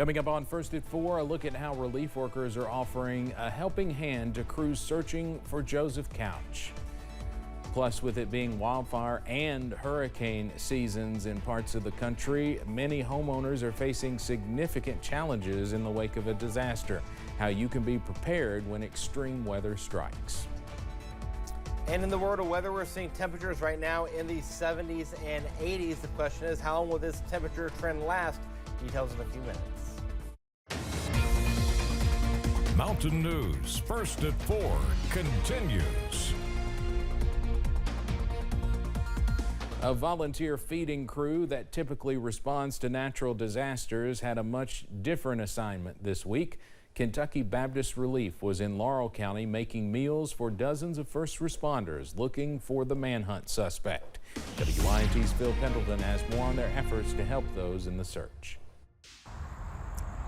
Coming up on First at 4, a look at how relief workers are offering a helping hand to crews searching for Joseph Couch. Plus, with it being wildfire and hurricane seasons in parts of the country, many homeowners are facing significant challenges in the wake of a disaster. How you can be prepared when extreme weather strikes. And in the world of weather, we're seeing temperatures right now in the 70s and 80s. The question is, how long will this temperature trend last? Details in a few minutes. Mountain News First at 4 continues. A volunteer feeding crew that typically responds to natural disasters had a much different assignment this week. Kentucky Baptist Relief was in Laurel County making meals for dozens of first responders looking for the manhunt suspect. WYMT's Phil Pendleton has more on their efforts to help those in the search.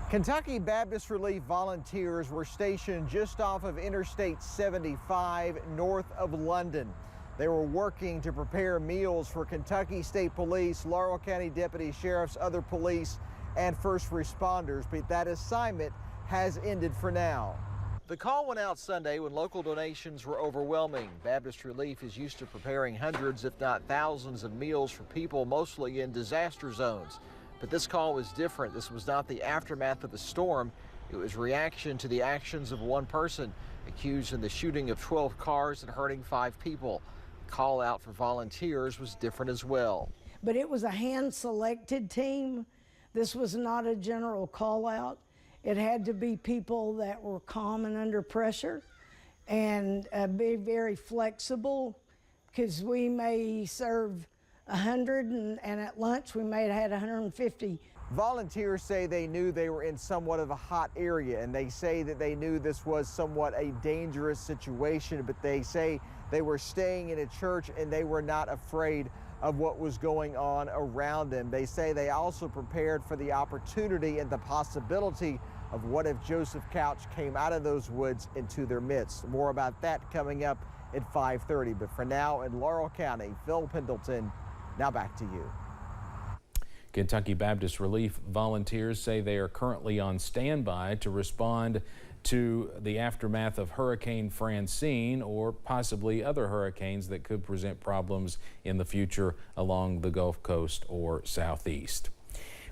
Kentucky Baptist Relief volunteers were stationed just off of Interstate 75 north of London. They were working to prepare meals for Kentucky State Police, Laurel County Deputy Sheriffs, other police, and first responders, but that assignment has ended for now. The call went out Sunday when local donations were overwhelming. Baptist Relief is used to preparing hundreds, if not thousands, of meals for people mostly in disaster zones. But this call was different. This was not the aftermath of a storm. It was reaction to the actions of one person accused in the shooting of 12 cars and hurting 5 people. Call out for volunteers was different as well. But it was a hand-selected team. This was not a general call out. It had to be people that were calm and under pressure and be very flexible, because we may serve 100 and at lunch we may have had 150. Volunteers say they knew they were in somewhat of a hot area, and they say that they knew this was somewhat a dangerous situation, but they say they were staying in a church and they were not afraid of what was going on around them. They say they also prepared for the opportunity and the possibility of what if Joseph Couch came out of those woods into their midst. More about that coming up at 5:30. But for now, in Laurel County, Phil Pendleton, now back to you. Kentucky Baptist Relief volunteers say they are currently on standby to respond to the aftermath of Hurricane Francine or possibly other hurricanes that could present problems in the future along the Gulf Coast or southeast.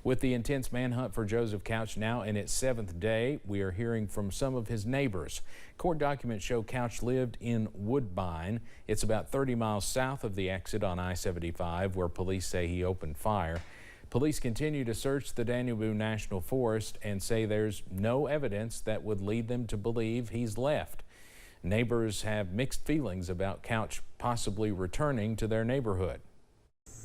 With the intense manhunt for Joseph Couch now in its 7th day, we are hearing from some of his neighbors. Court documents show Couch lived in Woodbine. It's about 30 miles south of the exit on I-75, where police say he opened fire. Police continue to search the Daniel Boone National Forest and say there's no evidence that would lead them to believe he's left. Neighbors have mixed feelings about Couch possibly returning to their neighborhood.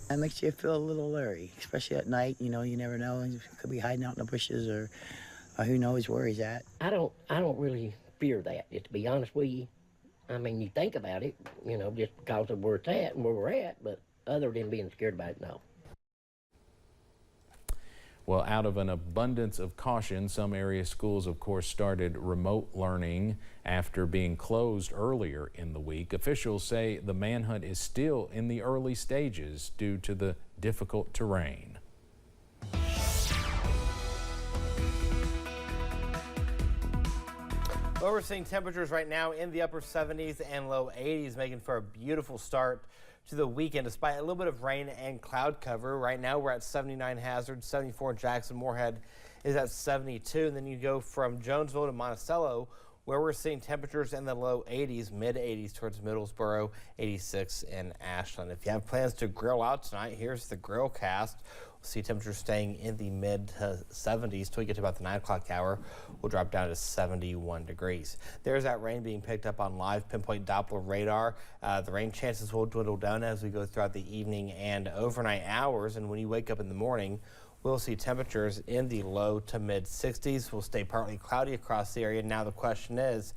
That makes you feel a little leery, especially at night. You know, you never know. He could be hiding out in the bushes, or who knows where he's at. I don't really fear that, just to be honest with you. I mean, you think about it, you know, just because of where it's at and where we're at, but other than being scared about it, no. Well, out of an abundance of caution, some area schools, of course, started remote learning after being closed earlier in the week. Officials say the manhunt is still in the early stages due to the difficult terrain. Well, we're seeing temperatures right now in the upper 70s and low 80s, making for a beautiful start to the weekend, despite a little bit of rain and cloud cover. Right now we're at 79 Hazard, 74 Jackson. Moorhead is at 72. And then you go from Jonesville to Monticello, where we're seeing temperatures in the low 80s, mid 80s towards Middlesboro, 86 in Ashland. If you have plans to grill out tonight, here's the grill cast. We'll see temperatures staying in the mid 70s till we get to about the 9 o'clock hour. We'll drop down to 71 degrees. There's that rain being picked up on live pinpoint Doppler radar. The rain chances will dwindle down as we go throughout the evening and overnight hours. And when you wake up in the morning, we'll see temperatures in the low to mid 60s. We'll stay partly cloudy across the area. Now the question is,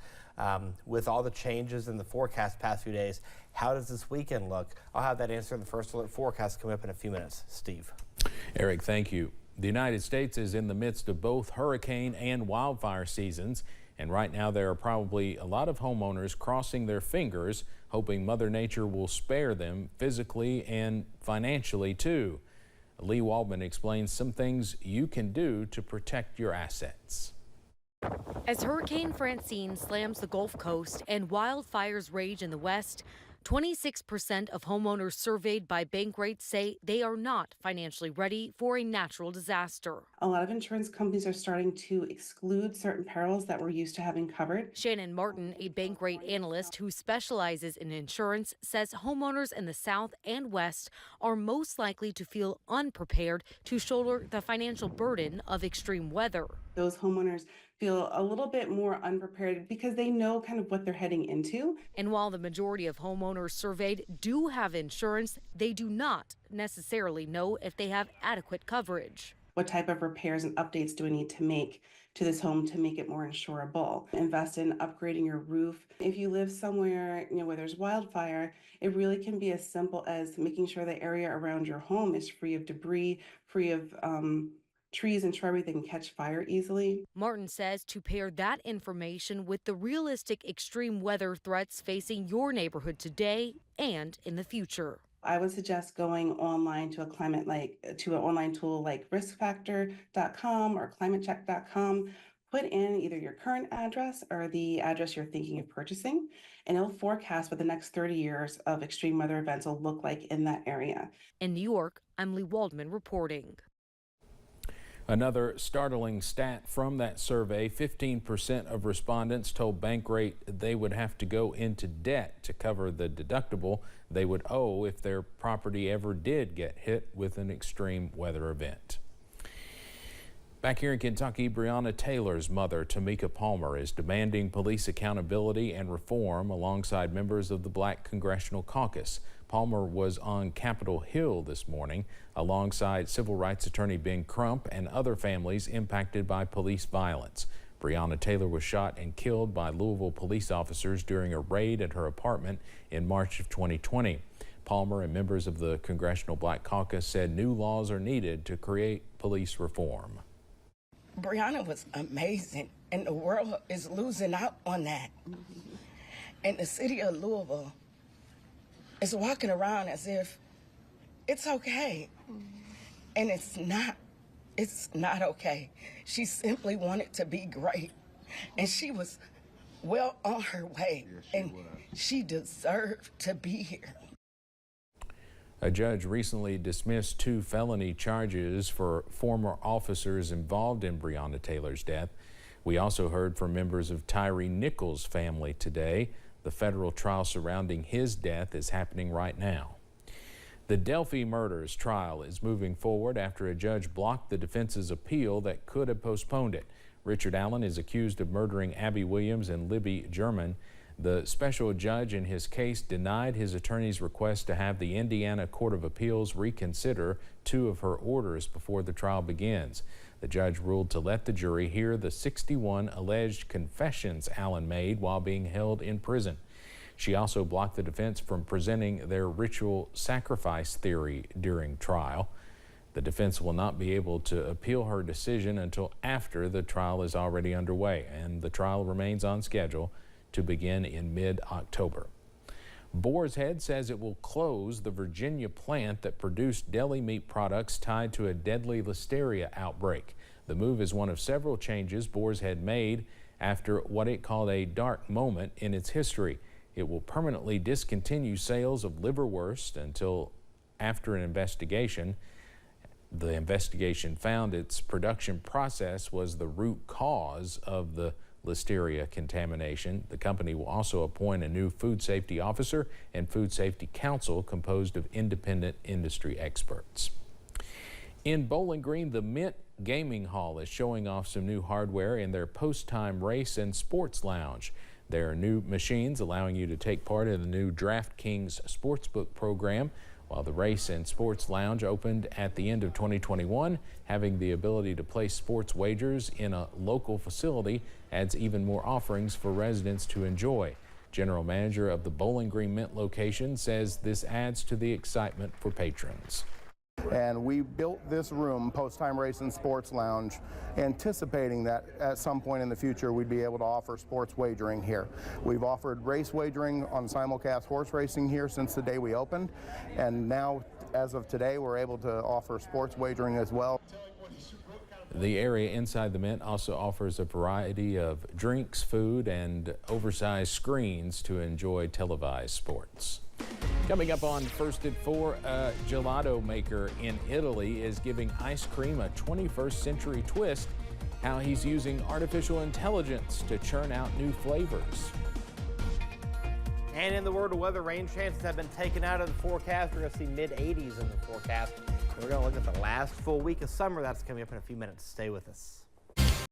with all the changes in the forecast past few days, how does this weekend look? I'll have that answer in the First Alert forecast coming up in a few minutes. Steve. Eric, thank you. The United States is in the midst of both hurricane and wildfire seasons, and right now there are probably a lot of homeowners crossing their fingers, hoping Mother Nature will spare them physically and financially too. Lee Waldman explains some things you can do to protect your assets. As Hurricane Francine slams the Gulf Coast and wildfires rage in the West, 26% of homeowners surveyed by Bankrate say they are not financially ready for a natural disaster. A lot of insurance companies are starting to exclude certain perils that we're used to having covered. Shannon Martin, a Bankrate analyst who specializes in insurance, says homeowners in the South and West are most likely to feel unprepared to shoulder the financial burden of extreme weather. Those homeowners feel a little bit more unprepared because they know kind of what they're heading into. And while the majority of homeowners surveyed do have insurance, they do not necessarily know if they have adequate coverage. What type of repairs and updates do I need to make to this home to make it more insurable? Invest in upgrading your roof. If you live somewhere, where there's wildfire, it really can be as simple as making sure the area around your home is free of debris, free of trees and shrubbery that can catch fire easily. Martin says to pair that information with the realistic extreme weather threats facing your neighborhood today and in the future. I would suggest going online to an online tool like riskfactor.com or climatecheck.com. Put in either your current address or the address you're thinking of purchasing, and it'll forecast what the next 30 years of extreme weather events will look like in that area. In New York, I'm Lee Waldman reporting. Another startling stat from that survey, 15% of respondents told Bankrate they would have to go into debt to cover the deductible they would owe if their property ever did get hit with an extreme weather event. Back here in Kentucky, Breonna Taylor's mother, Tamika Palmer, is demanding police accountability and reform alongside members of the Black Congressional Caucus. Palmer was on Capitol Hill this morning alongside civil rights attorney Ben Crump and other families impacted by police violence. Breonna Taylor was shot and killed by Louisville police officers during a raid at her apartment in March of 2020. Palmer and members of the Congressional Black Caucus said new laws are needed to create police reform. Breonna was amazing, and the world is losing out on that. And the city of Louisville is walking around as if it's okay. And it's not okay. She simply wanted to be great. And she was well on her way. And she deserved to be here. A judge recently dismissed 2 felony charges for former officers involved in Breonna Taylor's death. We also heard from members of Tyree Nichols' family today. The federal trial surrounding his death is happening right now. The Delphi murders trial is moving forward after a judge blocked the defense's appeal that could have postponed it. Richard Allen is accused of murdering Abby Williams and Libby German. The special judge in his case denied his attorney's request to have the Indiana Court of Appeals reconsider 2 of her orders before the trial begins. The judge ruled to let the jury hear the 61 alleged confessions Allen made while being held in prison. She also blocked the defense from presenting their ritual sacrifice theory during trial. The defense will not be able to appeal her decision until after the trial is already underway, and the trial remains on schedule to begin in mid-October. Boar's Head says it will close the Virginia plant that produced deli meat products tied to a deadly listeria outbreak. The move is one of several changes Boar's Head made after what it called a dark moment in its history. It will permanently discontinue sales of liverwurst until after an investigation. The investigation found its production process was the root cause of the listeria contamination. The company will also appoint a new food safety officer and food safety council composed of independent industry experts. In Bowling Green, the Mint Gaming Hall is showing off some new hardware in their post-time race and sports lounge. There are new machines allowing you to take part in the new DraftKings Sportsbook program, while the Race and Sports Lounge opened at the end of 2021. Having the ability to place sports wagers in a local facility adds even more offerings for residents to enjoy. General Manager of the Bowling Green Mint location says this adds to the excitement for patrons. And we built this room, Post-Time Race and Sports Lounge, anticipating that at some point in the future we'd be able to offer sports wagering here. We've offered race wagering on simulcast horse racing here since the day we opened, and now As of today, we're able to offer sports wagering as well. The area inside the Mint also offers a variety of drinks, food, and oversized screens to enjoy televised sports. Coming up on First at 4, a gelato maker in Italy is giving ice cream a 21st century twist, how he's using artificial intelligence to churn out new flavors. And in the world of weather, rain chances have been taken out of the forecast. We're going to see mid-80s in the forecast. We're going to look at the last full week of summer. That's coming up in a few minutes. Stay with us.